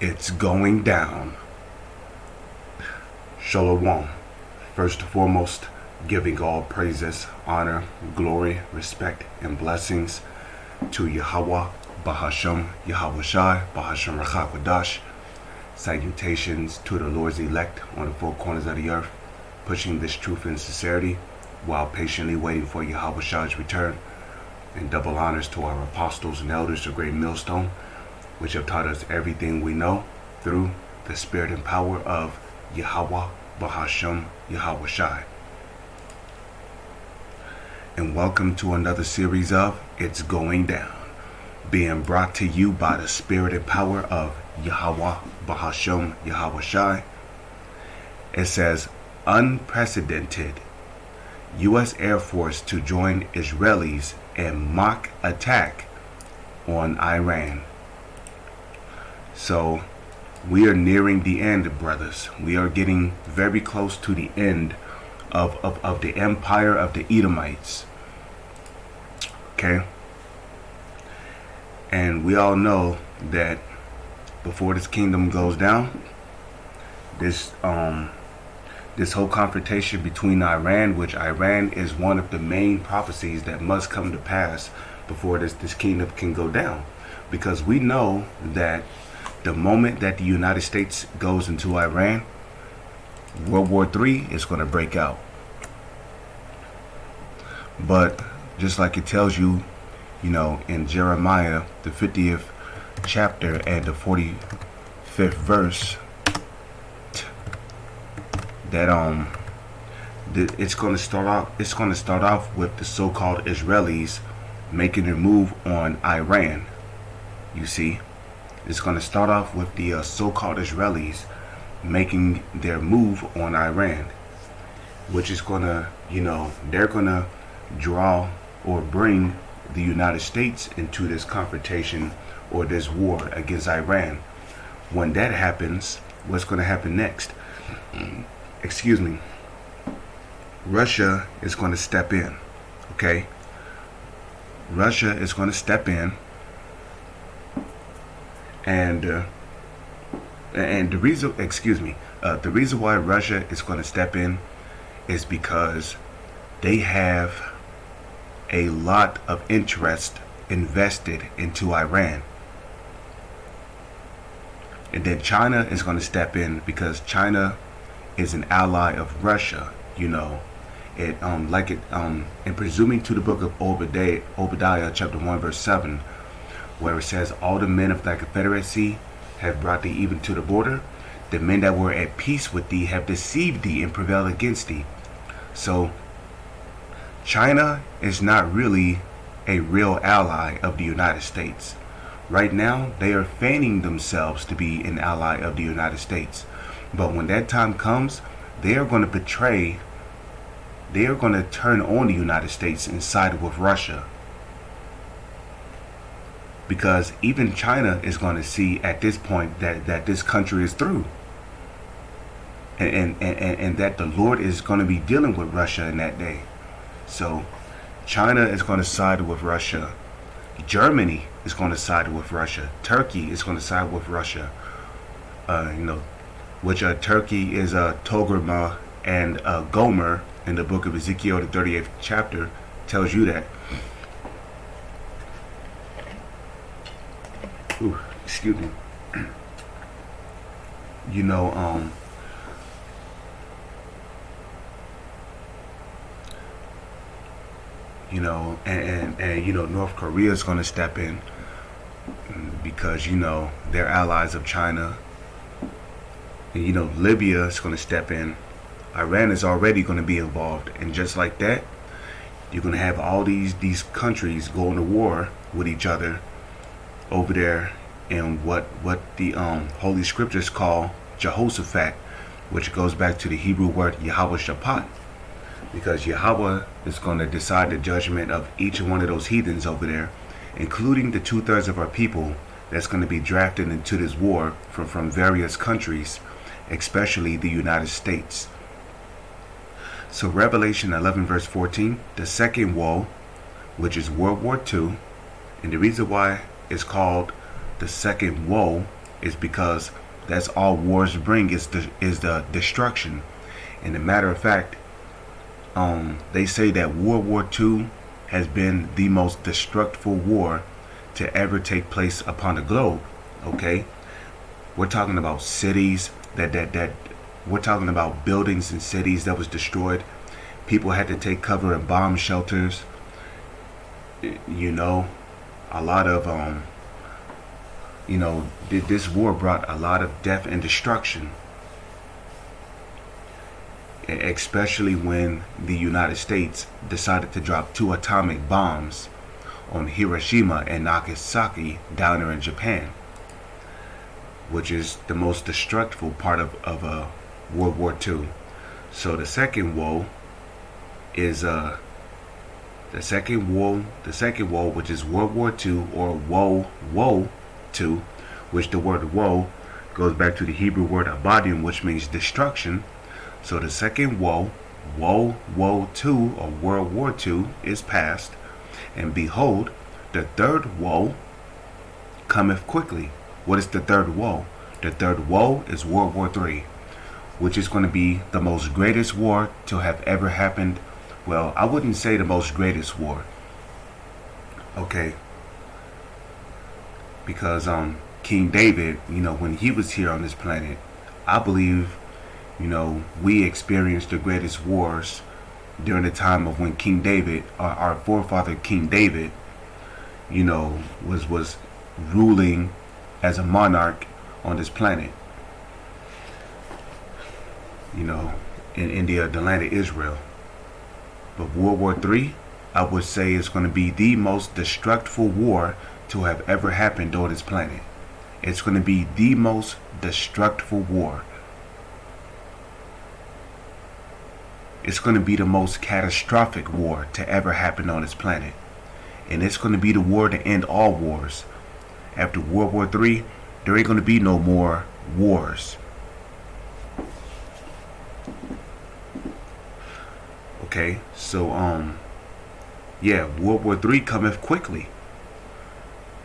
It's going down. Shalom. First and foremost, giving all praises, honor, glory, respect, and blessings to Yahweh, Bahashem, Yahweh Shai, Bahashem Rachakwadash. Salutations to the Lord's elect on the four corners of the earth, pushing this truth and sincerity while patiently waiting for Yahweh Shai's return. And double honors to our apostles and elders of Great Millstone, which have taught us everything we know through the spirit and power of Yahweh, Bahashem, Yahweh Shai. And welcome to another series of It's Going Down, being brought to you by the spirit and power of Yahweh, Bahashem, Yahweh Shai. It says, unprecedented U.S. Air Force to join Israelis in mock attack on Iran. So we are nearing the end, brothers. We are getting very close to the end of the empire of the Edomites. Okay? And we all know that before this kingdom goes down, this whole confrontation between Iran, which Iran is one of the main prophecies that must come to pass before this kingdom can go down. Because we know that the moment that the United States goes into Iran, World War III is going to break out. But just like it tells you, in Jeremiah, the 50th chapter and the 45th verse, that it's going to start off with the so-called Israelis making their move on Iran. You see, it's going to start off with the so-called Israelis making their move on Iran, which is going to, they're going to draw or bring the United States into this confrontation or this war against Iran. When that happens, what's going to happen next? Excuse me. Russia is going to step in. Okay? Russia is going to step in, and the reason, the reason why Russia is going to step in is because they have a lot of interest invested into Iran. And then China is going to step in because China is an ally of Russia. In presuming to the book of Obadiah chapter 1 verse 7, where it says, all the men of thy confederacy have brought thee even to the border. The men that were at peace with thee have deceived thee and prevailed against thee. So China is not really a real ally of the United States. Right now, they are feigning themselves to be an ally of the United States. But when that time comes, they are going to betray, they are going to turn on the United States and side with Russia. Because even China is going to see at this point that this country is through. And that the Lord is going to be dealing with Russia in that day. So China is going to side with Russia. Germany is going to side with Russia. Turkey is going to side with Russia. Which Turkey is Togarmah and Gomer in the book of Ezekiel, the 38th chapter, tells you that. Ooh, excuse me. North Korea is going to step in because, they're allies of China. And, Libya is going to step in. Iran is already going to be involved. And just like that, you're going to have all these countries going to war with each other over there in what the Holy Scriptures call Jehoshaphat, which goes back to the Hebrew word Yahweh Shaphat. Because Yahweh is going to decide the judgment of each one of those heathens over there, including the 2/3 of our people that's going to be drafted into this war from various countries, especially the United States. So Revelation 11 verse 14, the second woe, which is World War II, and the reason why it's called the second woe Is because that's all wars bring is the destruction. And a matter of fact, they say that World War II has been the most destructive war to ever take place upon the globe. Okay, we're talking about cities that we're talking about buildings and cities that was destroyed. People had to take cover in bomb shelters. You know, a lot of this war brought a lot of death and destruction, especially when the United States decided to drop 2 atomic bombs on Hiroshima and Nagasaki down there in Japan, which is the most destructive part of World War II. So the second woe is the second woe, which is World War II, or woe II, which the word woe goes back to the Hebrew word abadim, which means destruction. So the second woe II, or World War II, is past, and behold, the third woe cometh quickly. What is the third woe? The third woe is World War III, which is going to be the most greatest war to have ever happened. Well, I wouldn't say the most greatest war. Okay. Because King David, when he was here on this planet, I believe, we experienced the greatest wars during the time of when King David, our forefather King David, was ruling as a monarch on this planet. In the land of Israel. But World War III, I would say, is going to be the most destructive war to have ever happened on this planet. It's going to be the most destructive war. It's going to be the most catastrophic war to ever happen on this planet. And it's going to be the war to end all wars. After World War III, there ain't going to be no more wars. Okay, so World War III cometh quickly.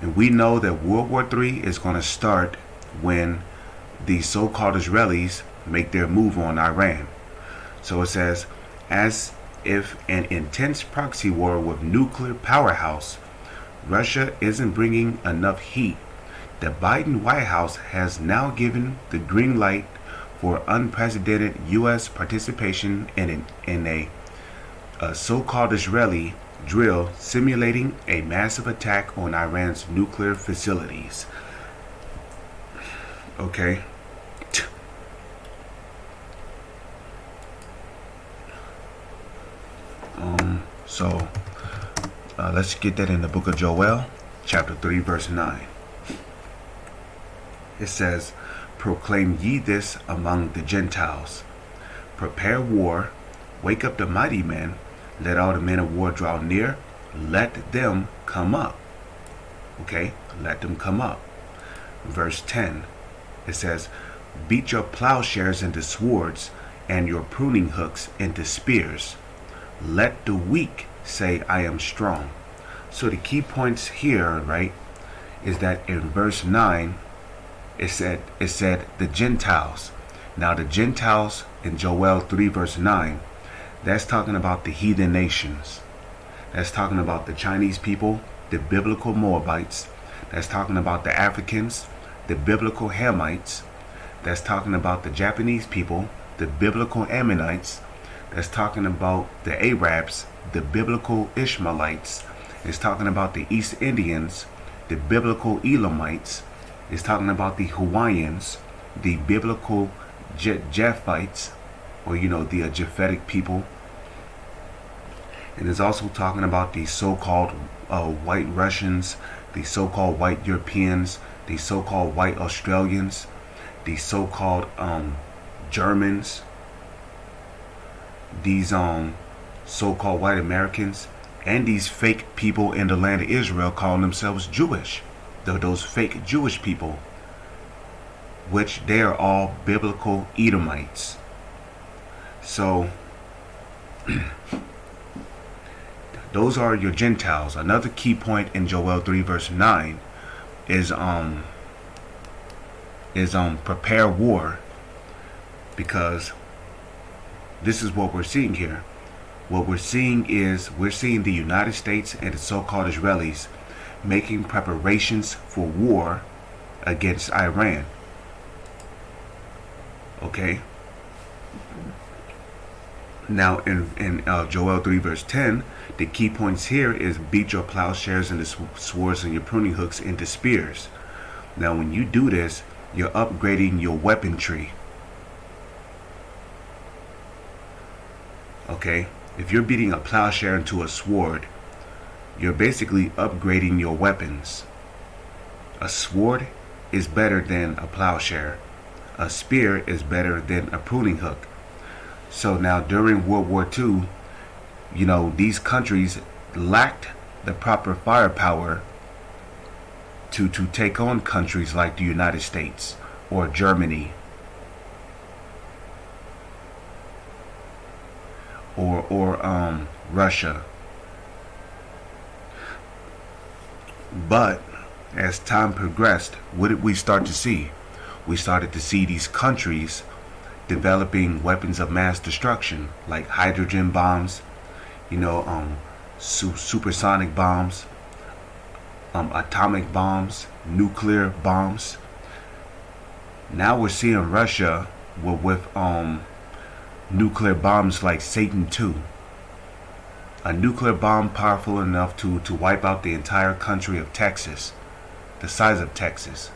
And we know that World War III is going to start when the so-called Israelis make their move on Iran. So it says, as if an intense proxy war with nuclear powerhouse, Russia isn't bringing enough heat. The Biden White House has now given the green light for unprecedented U.S. participation in a so-called Israeli drill simulating a massive attack on Iran's nuclear facilities. Okay. So let's get that in the book of Joel, chapter 3, verse 9. It says, proclaim ye this among the Gentiles. Prepare war, wake up the mighty men, let all the men of war draw near, let them come up. Okay, let them come up. Verse 10, it says, beat your plowshares into swords and your pruning hooks into spears. Let the weak say, I am strong. So the key points here, right, is that in verse 9, it said the Gentiles. Now the Gentiles in Joel 3 verse 9, that's talking about the heathen nations. That's talking about the Chinese people, the biblical Moabites. That's talking about the Africans, the biblical Hamites. That's talking about the Japanese people, the biblical Ammonites. That's talking about the Arabs, the biblical Ishmaelites. It's talking about the East Indians, the biblical Elamites. It's talking about the Hawaiians, the biblical Japhites, or the Japhetic people. And it's also talking about the so-called white Russians, the so-called white Europeans, the so-called white Australians, the so-called Germans, these so-called white Americans, and these fake people in the land of Israel calling themselves Jewish. Those fake Jewish people, which they are all biblical Edomites. So those are your Gentiles. Another key point in Joel 3 verse 9 is is prepare war, because this is what we're seeing here. What we're seeing is we're seeing the United States and the so-called Israelis making preparations for war against Iran. Okay. Now in Joel 3 verse 10, the key points here is beat your plowshares and the swords and your pruning hooks into spears. Now when you do this, you're upgrading your weaponry. Okay? If you're beating a plowshare into a sword, you're basically upgrading your weapons. A sword is better than a plowshare. A spear is better than a pruning hook. So now during World War II, these countries lacked the proper firepower to take on countries like the United States or Germany or Russia. But as time progressed, what did we start to see? We started to see these countries developing weapons of mass destruction, like hydrogen bombs, supersonic bombs, atomic bombs, nuclear bombs. Now we're seeing Russia with nuclear bombs like Satan II. A nuclear bomb powerful enough to wipe out the entire country of Texas, the size of Texas.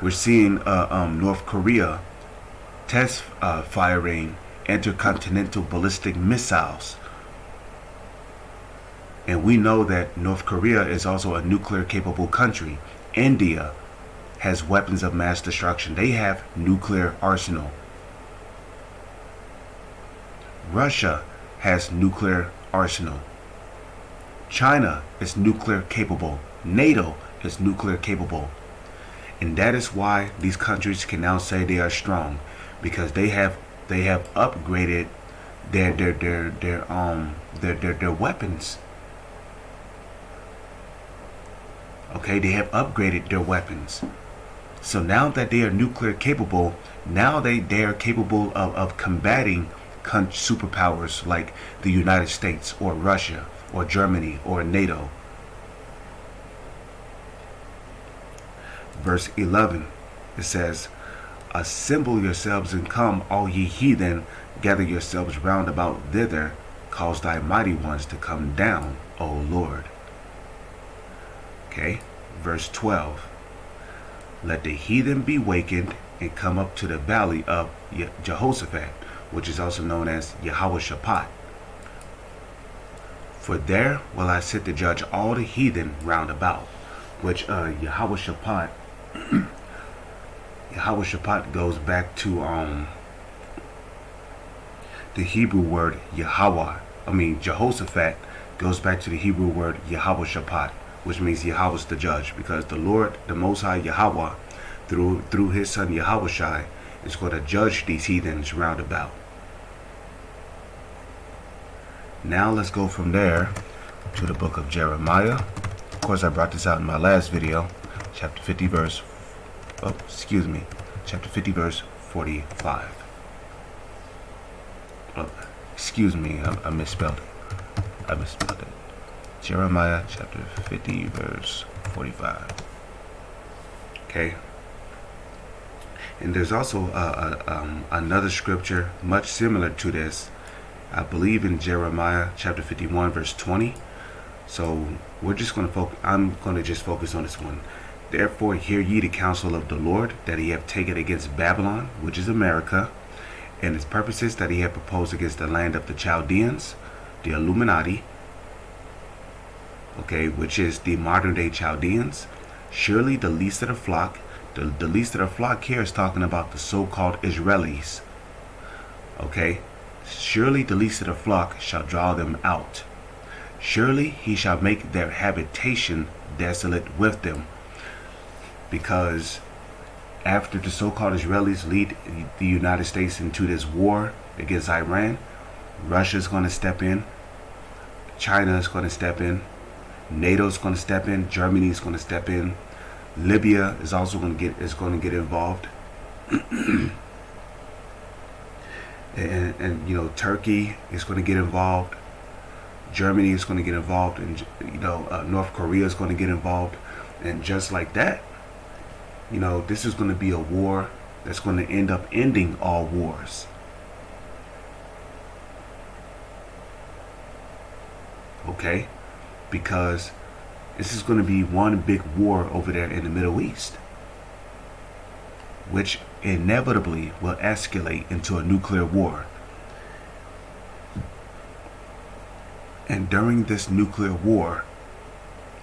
We're seeing North Korea test firing intercontinental ballistic missiles. And we know that North Korea is also a nuclear capable country. India has weapons of mass destruction. They have nuclear arsenal. Russia has nuclear arsenal. China is nuclear capable. NATO is nuclear capable. And that is why these countries can now say they are strong, because they have upgraded their weapons. Okay, they have upgraded their weapons. So now that they are nuclear capable, now they are capable of combating superpowers like the United States or Russia or Germany or NATO. Verse 11, it says, assemble yourselves and come, all ye heathen, gather yourselves round about thither, cause thy mighty ones to come down, O Lord. Okay, verse 12, let the heathen be wakened and come up to the valley of Jehoshaphat, which is also known as Jehoshaphat. For there will I sit to judge all the heathen round about, which Jehoshaphat goes back to the Hebrew word Jehoshaphat goes back to the Hebrew word Jehoshaphat, which means Yahweh is the judge, because the Lord, the Most High Yahweh, through his son Yahushai, is going to judge these heathens round about. Now let's go from there to the book of Jeremiah. Of course, I brought this out in my last video, chapter 50 verse 45. I misspelled it. Jeremiah chapter 50 verse 45. Okay. And there's also another scripture much similar to this, I believe, in Jeremiah chapter 51 verse 20. So we're just going to focus. I'm going to just focus on this one. Therefore hear ye the counsel of the Lord, that he hath taken against Babylon, which is America, and its purposes that he hath proposed against the land of the Chaldeans, the Illuminati, okay, which is the modern day Chaldeans. Surely the least of the flock, the least of the flock here is talking about the so-called Israelis. Okay, surely the least of the flock shall draw them out. Surely he shall make their habitation desolate with them. Because after the so-called Israelis lead the United States into this war against Iran, Russia's going to step in, China is going to step in, NATO's going to step in, Germany is going to step in, Libya is also going to get involved, and you know, Turkey is going to get involved, Germany is going to get involved, and you know, North Korea is going to get involved, and just like that, you know, this is going to be a war that's going to end up ending all wars. Okay? Because this is going to be one big war over there in the Middle East, which inevitably will escalate into a nuclear war. And during this nuclear war,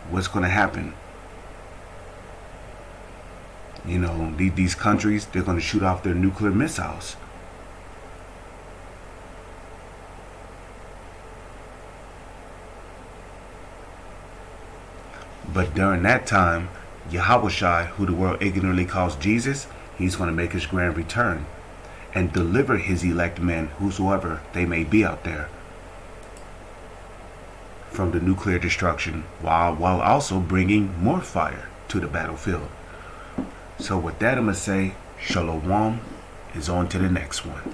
what's going to happen? You know, these countries, they're going to shoot off their nuclear missiles. But during that time, Yahushua, who the world ignorantly calls Jesus, he's going to make his grand return and deliver his elect men, whosoever they may be out there, from the nuclear destruction, while also bringing more fire to the battlefield. So with that, I'm going to say, Shalom is on to the next one.